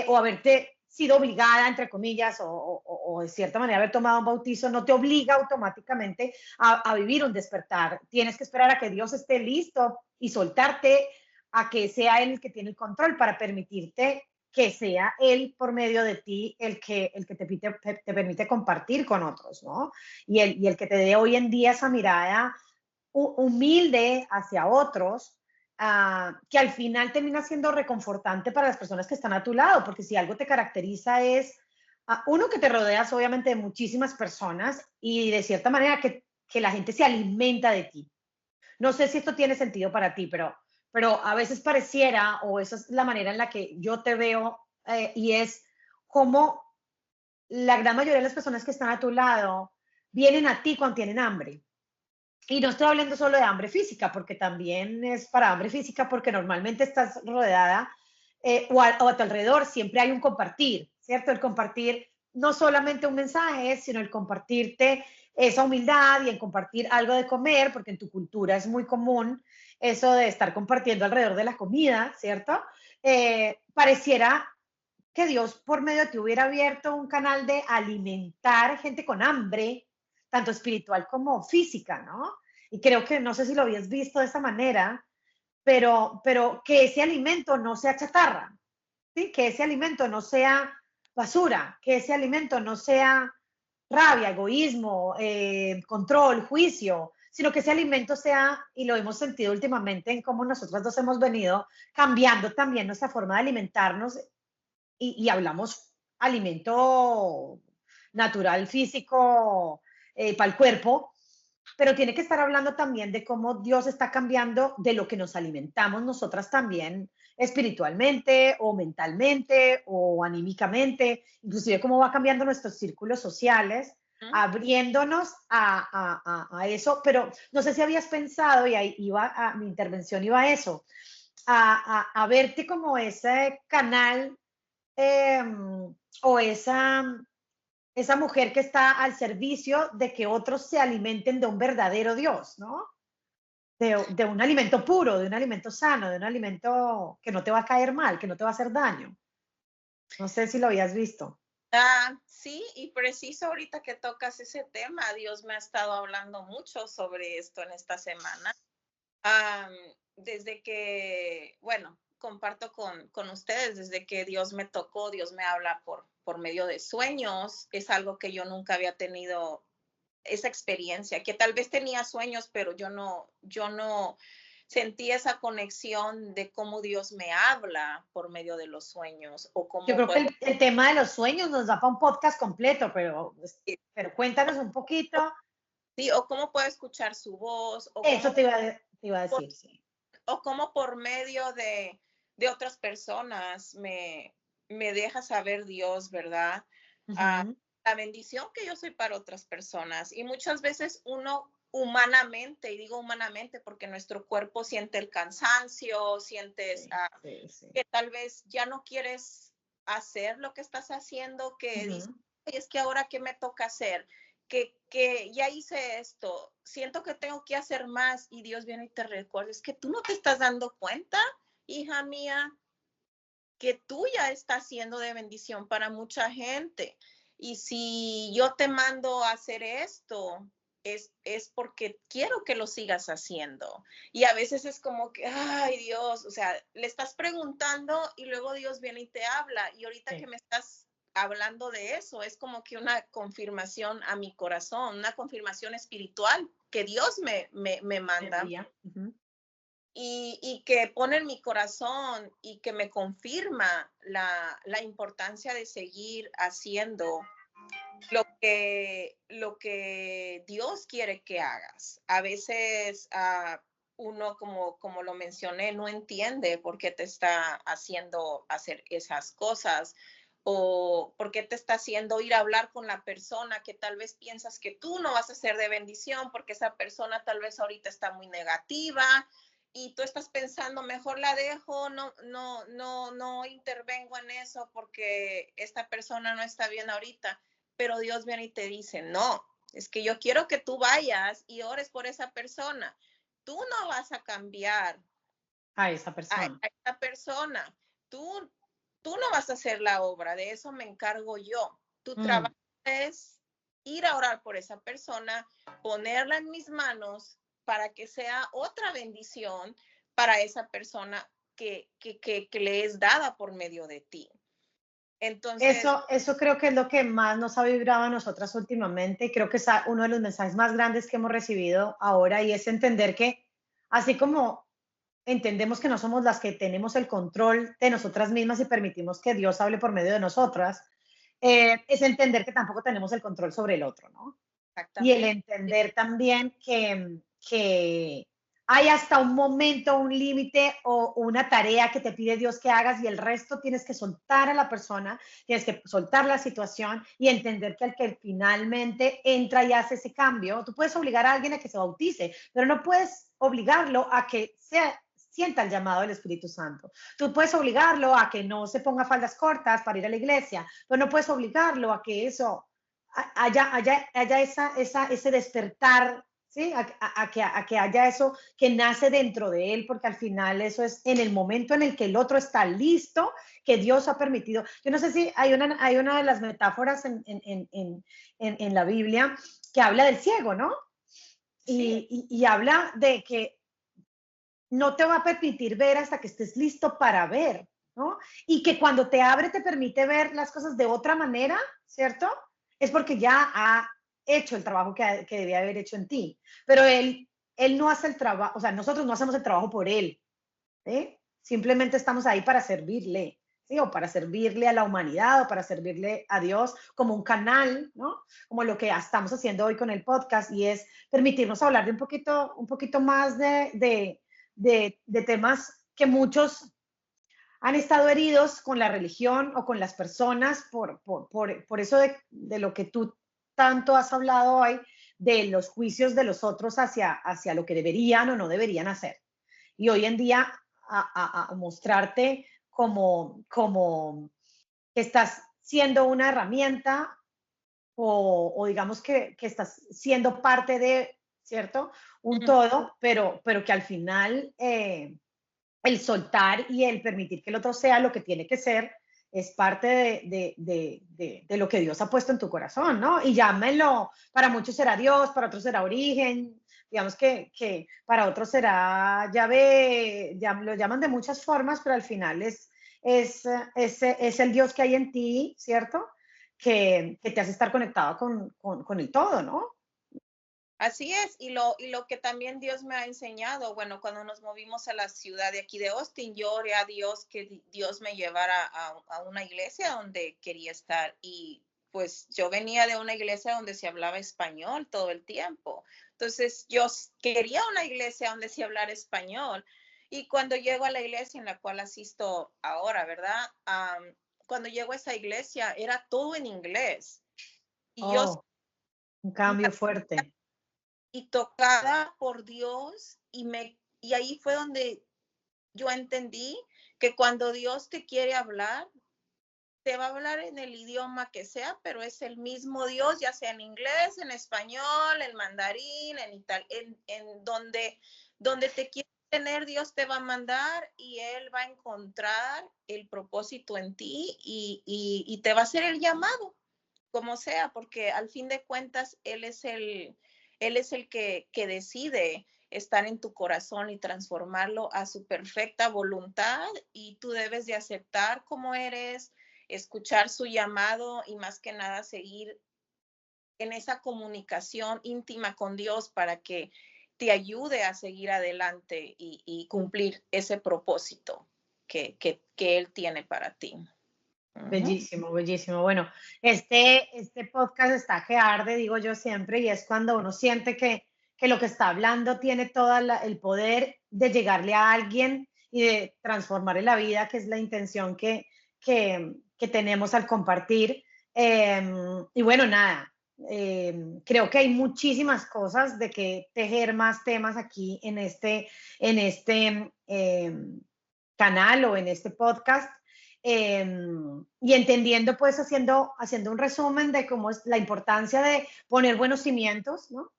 o haberte sido obligada, entre comillas, o de cierta manera haber tomado un bautizo, no te obliga automáticamente a vivir un despertar. Tienes que esperar a que Dios esté listo y soltarte a que sea Él el que tiene el control para permitirte que sea Él por medio de ti el que te permite compartir con otros, ¿no? Y el que te dé hoy en día esa mirada humilde hacia otros, que al final termina siendo reconfortante para las personas que están a tu lado, porque si algo te caracteriza es, uno, que te rodeas obviamente de muchísimas personas y de cierta manera que la gente se alimenta de ti. No sé si esto tiene sentido para ti, pero a veces pareciera, o esa es la manera en la que yo te veo, y es como la gran mayoría de las personas que están a tu lado vienen a ti cuando tienen hambre. Y no estoy hablando solo de hambre física, porque también es para hambre física, porque normalmente estás rodeada o a tu alrededor siempre hay un compartir, ¿cierto? El compartir no solamente un mensaje, sino el compartirte esa humildad y el compartir algo de comer, porque en tu cultura es muy común eso de estar compartiendo alrededor de la comida, ¿cierto? Pareciera que Dios por medio de ti hubiera abierto un canal de alimentar gente con hambre, tanto espiritual como física, ¿no? Y creo que no sé si lo habías visto de esa manera, pero que ese alimento no sea chatarra, ¿sí? Que ese alimento no sea basura, que ese alimento no sea rabia, egoísmo, control, juicio, sino que ese alimento sea, y lo hemos sentido últimamente en cómo nosotros dos hemos venido cambiando también nuestra forma de alimentarnos y hablamos alimento natural, físico, para el cuerpo, pero tiene que estar hablando también de cómo Dios está cambiando de lo que nos alimentamos nosotras también espiritualmente o mentalmente o anímicamente, inclusive cómo va cambiando nuestros círculos sociales, abriéndonos a eso, pero no sé si habías pensado, y ahí mi intervención iba a eso, a verte como ese canal, eh, o esa mujer que está al servicio de que otros se alimenten de un verdadero Dios, ¿no? De un alimento puro, de un alimento sano, de un alimento que no te va a caer mal, que no te va a hacer daño. No sé si lo habías visto. Sí, y preciso ahorita que tocas ese tema, Dios me ha estado hablando mucho sobre esto en esta semana. Am, Desde que, bueno, comparto con ustedes, desde que Dios me tocó, Dios me habla por medio de sueños, es algo que yo nunca había tenido esa experiencia, que tal vez tenía sueños, pero yo no sentí esa conexión de cómo Dios me habla por medio de los sueños o Yo cómo creo que puedo, el tema de los sueños nos da para un podcast completo, pero cuéntanos un poquito. sí, o cómo puedo escuchar su voz Eso te iba a por- decir, sí. o cómo por medio de otras personas me deja saber Dios, ¿verdad? Ah, Ujú. la bendición que yo soy para otras personas. Y muchas veces uno humanamente, y digo humanamente porque nuestro cuerpo siente el cansancio, sientes Sí, sí, sí. que tal vez ya no quieres hacer lo que estás haciendo, que dices, Ujú. "Ay, es que ahora qué me toca hacer, que ya hice esto, siento que tengo que hacer más y Dios viene y te recuerda, es que tú no te estás dando cuenta, hija mía, que tú ya estás siendo de bendición para mucha gente. Y si yo te mando a hacer esto, es porque quiero que lo sigas haciendo. Y a veces es como que, ay Dios, o sea, le estás preguntando y luego Dios viene y te habla. Y ahorita que Sí, me estás hablando de eso, es como que una confirmación a mi corazón, una confirmación espiritual que Dios me te manda envía. Ujú. y que pone en mi corazón y que me confirma la importancia de seguir haciendo lo que Dios quiere que hagas. A veces uno, como lo mencioné, no entiende por qué te está haciendo hacer esas cosas o por qué te está haciendo ir a hablar con la persona que tal vez piensas que tú no vas a ser de bendición porque esa persona tal vez ahorita está muy negativa y tú estás pensando, mejor la dejo, no intervengo en eso porque esta persona no está bien ahorita, pero Dios viene y te dice, no, es que yo quiero que tú vayas y ores por esa persona. Tú no vas a cambiar A esa a persona. esa persona. Tú, tú no vas a hacer la obra, de eso me encargo yo. Tu Mm. trabajo es ir a orar por esa persona, ponerla en mis manos para que sea otra bendición para esa persona que le es dada por medio de ti. Entonces, Eso creo que es lo que más nos ha vibrado a nosotras últimamente. Creo que es uno de los mensajes más grandes que hemos recibido ahora y es entender que así como entendemos que no somos las que tenemos el control de nosotras mismas y permitimos que Dios hable por medio de nosotras, es entender que tampoco tenemos el control sobre el otro, ¿no? Y el exactamente. entender también que hay hasta un momento, un límite o una tarea que te pide Dios que hagas y el resto tienes que soltar a la persona, tienes que soltar la situación y entender que al que finalmente entra y hace ese cambio, tú puedes obligar a alguien a que se bautice, pero no puedes obligarlo a que sienta el llamado del Espíritu Santo. Tú puedes obligarlo a que no se ponga faldas cortas para ir a la iglesia, pero no puedes obligarlo a que eso haya ese despertar, ¿sí? Que haya eso que nace dentro de él, porque al final eso es en el momento en el que el otro está listo, que Dios ha permitido. Yo no sé si hay una de las metáforas en la Biblia que habla del ciego, ¿no? Sí, Y habla de que no te va a permitir ver hasta que estés listo para ver, ¿no? Y que cuando te abre te permite ver las cosas de otra manera, ¿cierto? Es porque ya ha hecho el trabajo que debía haber hecho en ti. Pero él no hace el trabajo, o sea, nosotros no hacemos el trabajo por él, ¿eh? Simplemente estamos ahí para servirle, ¿sí? O para servirle a la humanidad o para servirle a Dios como un canal, ¿no? Como lo que estamos haciendo hoy con el podcast y es permitirnos hablar de un poquito más de temas que muchos han estado heridos con la religión o con las personas por eso de lo que tú tanto has hablado hoy, de los juicios de los otros hacia lo que deberían o no deberían hacer. Y hoy en día a mostrarte como que estás siendo una herramienta o digamos que estás siendo parte de, ¿cierto? Un todo, pero que al final el soltar y el permitir que el otro sea lo que tiene que ser es parte de lo que Dios ha puesto en tu corazón, ¿no? Y llámenlo, para muchos será Dios, para otros será origen, digamos que para otros será llave, ya, lo llaman de muchas formas, pero al final es el Dios que hay en ti, ¿cierto? Que te hace estar conectado con el todo, ¿no? así es, y lo que también Dios me ha enseñado, bueno, cuando nos movimos a la ciudad de aquí de Austin, yo oré a Dios que Dios me llevara a una iglesia donde quería estar y pues yo venía de una iglesia donde se hablaba español todo el tiempo. Entonces yo quería una iglesia donde se hablara español y cuando llego a la iglesia en la cual asisto ahora, ¿verdad? Cuando llego a esa iglesia era todo en inglés y yo Oh, un cambio fuerte. y tocada por Dios y ahí fue donde yo entendí que cuando Dios te quiere hablar, te va a hablar en el idioma que sea, pero es el mismo Dios, ya sea en inglés, en español, en mandarín, en donde te quiere tener, Dios te va a mandar y Él va a encontrar el propósito en ti y te va a hacer el llamado como sea, porque al fin de cuentas él es el que decide estar en tu corazón y transformarlo a su perfecta voluntad y tú debes de aceptar como eres, escuchar su llamado y más que nada seguir en esa comunicación íntima con Dios para que te ayude a seguir adelante y cumplir ese propósito que Él tiene para ti. Ujú. Bellísimo, bellísimo. Bueno, este podcast está que arde, digo yo siempre, y es cuando uno siente que lo que está hablando tiene todo el poder de llegarle a alguien y de transformarle la vida, que es la intención que tenemos al compartir. Y bueno, nada, creo que hay muchísimas cosas de que tejer más temas aquí en este canal o en este podcast. Y entendiendo, pues, haciendo un resumen de cómo es la importancia de poner buenos cimientos, ¿no?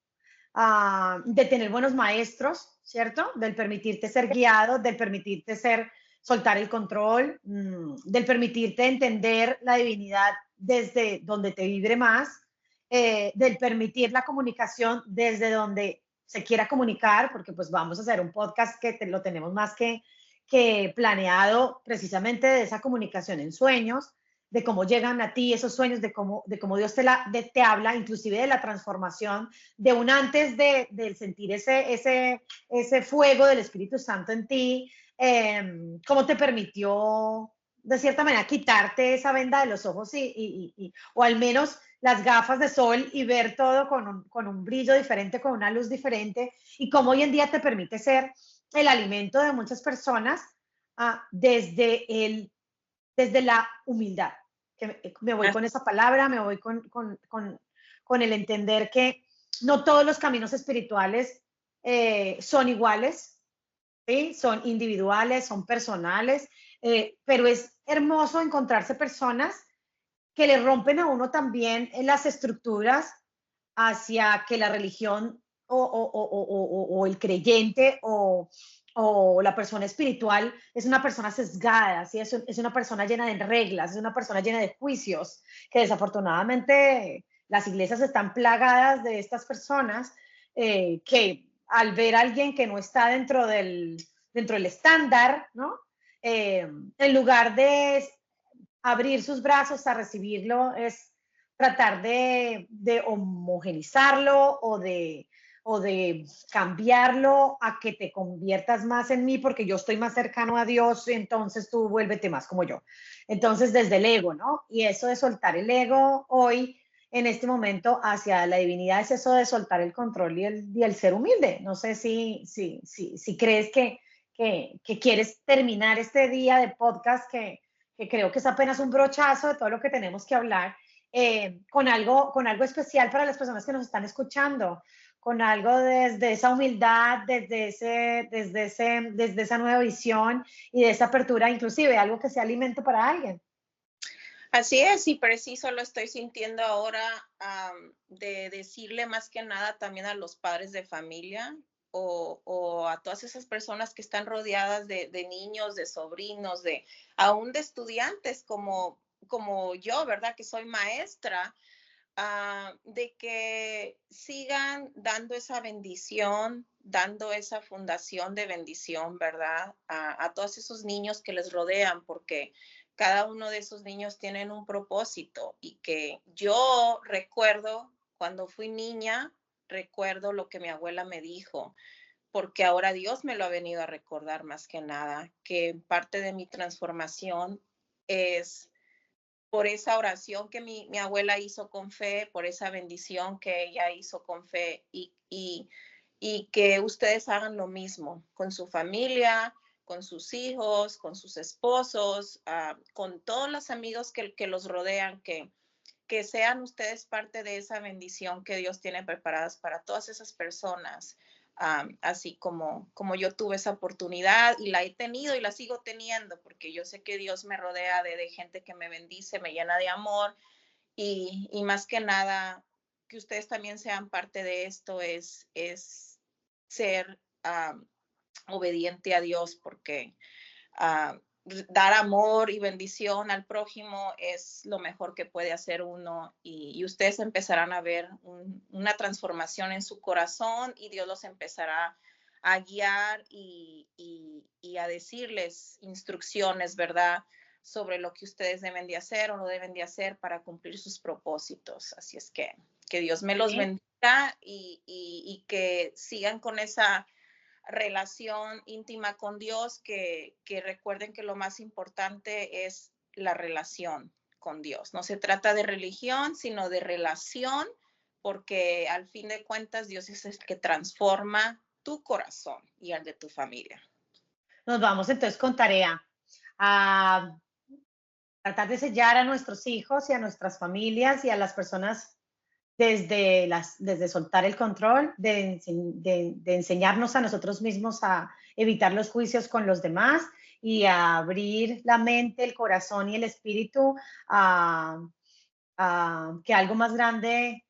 De tener buenos maestros, ¿cierto? Del permitirte ser guiado, del permitirte soltar el control, del permitirte entender la divinidad desde donde te vibre más, del permitir la comunicación desde donde se quiera comunicar, porque pues vamos a hacer un podcast lo tenemos más que planeado precisamente de esa comunicación en sueños, de cómo llegan a ti esos sueños, de cómo Dios te habla, inclusive de la transformación, de un antes de sentir ese fuego del Espíritu Santo en ti, cómo te permitió, de cierta manera, quitarte esa venda de los ojos o al menos las gafas de sol y ver todo con un brillo diferente, con una luz diferente, y cómo hoy en día te permite ser el alimento de muchas personas desde la humildad. Que me voy con esa palabra, me voy con el entender que no todos los caminos espirituales son iguales, ¿sí? Son individuales, son personales, pero es hermoso encontrarse personas que le rompen a uno también en las estructuras hacia que la religión o el creyente o la persona espiritual es una persona sesgada, ¿sí? Es una persona llena de reglas, es una persona llena de juicios, que desafortunadamente las iglesias están plagadas de estas personas que al ver a alguien que no está dentro del estándar, ¿no? En lugar de abrir sus brazos a recibirlo, es tratar de homogenizarlo o de cambiarlo a que te conviertas más en mí porque yo estoy más cercano a Dios, entonces tú vuélvete más como yo. Entonces, desde el ego, ¿no? Y eso de soltar el ego hoy, en este momento, hacia la divinidad, es eso de soltar el control y el ser humilde. No sé si crees que quieres terminar este día de podcast que creo que es apenas un brochazo de todo lo que tenemos que hablar, con algo especial para las personas que nos están escuchando, con algo desde esa humildad, desde esa nueva visión y de esa apertura, inclusive algo que sea alimento para alguien. Así es, y preciso lo estoy sintiendo ahora, de decirle más que nada también a los padres de familia o a todas esas personas que están rodeadas de niños, de sobrinos, aún de estudiantes como yo, ¿verdad? Que soy maestra, de que sigan dando esa bendición, dando esa fundación de bendición, ¿verdad? A todos esos niños que les rodean, porque cada uno de esos niños tienen un propósito y que yo recuerdo cuando fui niña, recuerdo lo que mi abuela me dijo, porque ahora Dios me lo ha venido a recordar más que nada, que parte de mi transformación es por esa oración que mi abuela hizo con fe, por esa bendición que ella hizo con fe y que ustedes hagan lo mismo con su familia, con sus hijos, con sus esposos, con todos los amigos que los rodean, que sean ustedes parte de esa bendición que Dios tiene preparadas para todas esas personas, así como yo tuve esa oportunidad y la he tenido y la sigo teniendo, porque yo sé que Dios me rodea de gente que me bendice, me llena de amor y más que nada que ustedes también sean parte de esto es ser obediente a Dios, porque ah, dar amor y bendición al prójimo es lo mejor que puede hacer uno y ustedes empezarán a ver una transformación en su corazón y Dios los empezará a guiar y a decirles instrucciones, ¿verdad? Sobre lo que ustedes deben de hacer o no deben de hacer para cumplir sus propósitos. Así es que Dios me los ¿Sí? bendiga y que sigan con esa relación íntima con Dios, que recuerden que lo más importante es la relación con Dios. No se trata de religión, sino de relación, porque al fin de cuentas Dios es el que transforma tu corazón y el de tu familia. Nos vamos entonces con tarea a tratar de sellar a nuestros hijos y a nuestras familias y a las personas desde soltar el control, de enseñarnos a nosotros mismos a evitar los juicios con los demás y a abrir la mente, el corazón y el espíritu a que algo más grande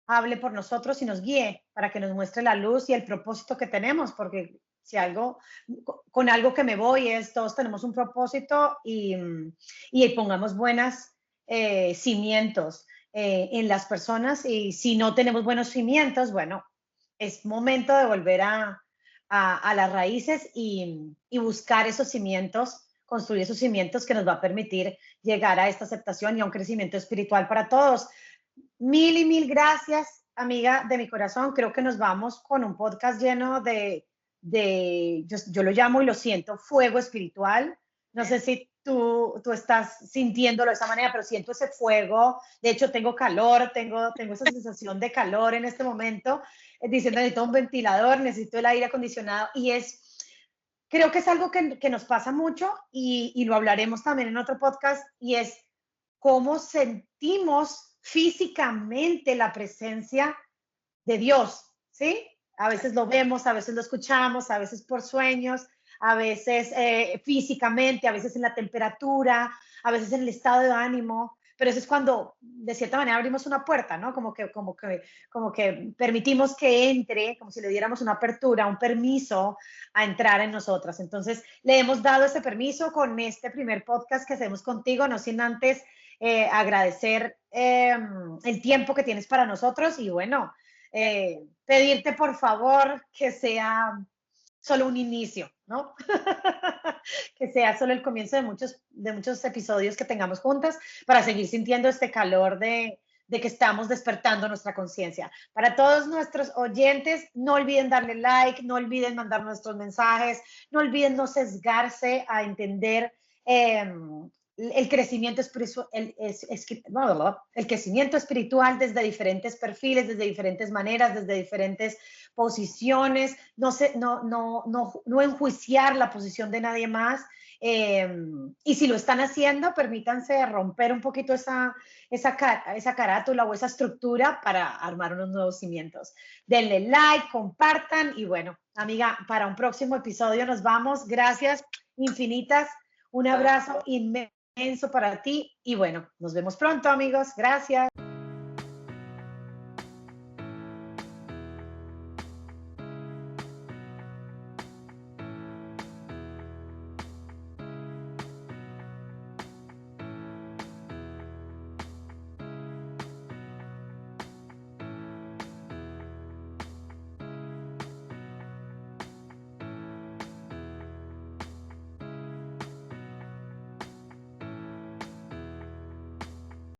hable por nosotros y nos guíe para que nos muestre la luz y el propósito que tenemos, porque si con algo que me voy es, todos tenemos un propósito y pongamos buenas cimientos en las personas, y si no tenemos buenos cimientos, bueno, es momento de volver a las raíces y buscar esos cimientos, construir esos cimientos que nos va a permitir llegar a esta aceptación y a un crecimiento espiritual para todos. Mil y mil gracias, amiga de mi corazón. Creo que nos vamos con un podcast lleno yo lo llamo y lo siento, fuego espiritual. No sé si tú estás sintiéndolo de esa manera, pero siento ese fuego. De hecho, tengo calor, tengo esa sensación de calor en este momento, diciendo necesito un ventilador, necesito el aire acondicionado, y creo que es algo que nos pasa mucho, y lo hablaremos también en otro podcast, y es cómo sentimos físicamente la presencia de Dios, ¿sí? A veces lo vemos, a veces lo escuchamos, a veces por sueños, a veces físicamente, a veces en la temperatura, a veces en el estado de ánimo, pero eso es cuando de cierta manera abrimos una puerta, ¿no? Como que permitimos que entre, como si le diéramos una apertura, un permiso a entrar en nosotras. Entonces, le hemos dado ese permiso con este primer podcast que hacemos contigo, no sin antes agradecer el tiempo que tienes para nosotros, y bueno, pedirte por favor que sea solo un inicio, ¿no? Que sea solo el comienzo de muchos episodios que tengamos juntas, para seguir sintiendo este calor de que estamos despertando nuestra conciencia. Para todos nuestros oyentes, no olviden darle like, no olviden mandar nuestros mensajes, no olviden no sesgarse a entender el crecimiento espiritual desde diferentes perfiles, desde diferentes maneras, desde diferentes posiciones, no enjuiciar la posición de nadie más, y si lo están haciendo, permítanse romper un poquito esa carátula o esa estructura para armar unos nuevos cimientos. Denle like, compartan, y bueno, amiga, para un próximo episodio nos vamos. Gracias infinitas, un abrazo inmenso para ti, y bueno, nos vemos pronto, amigos. Gracias.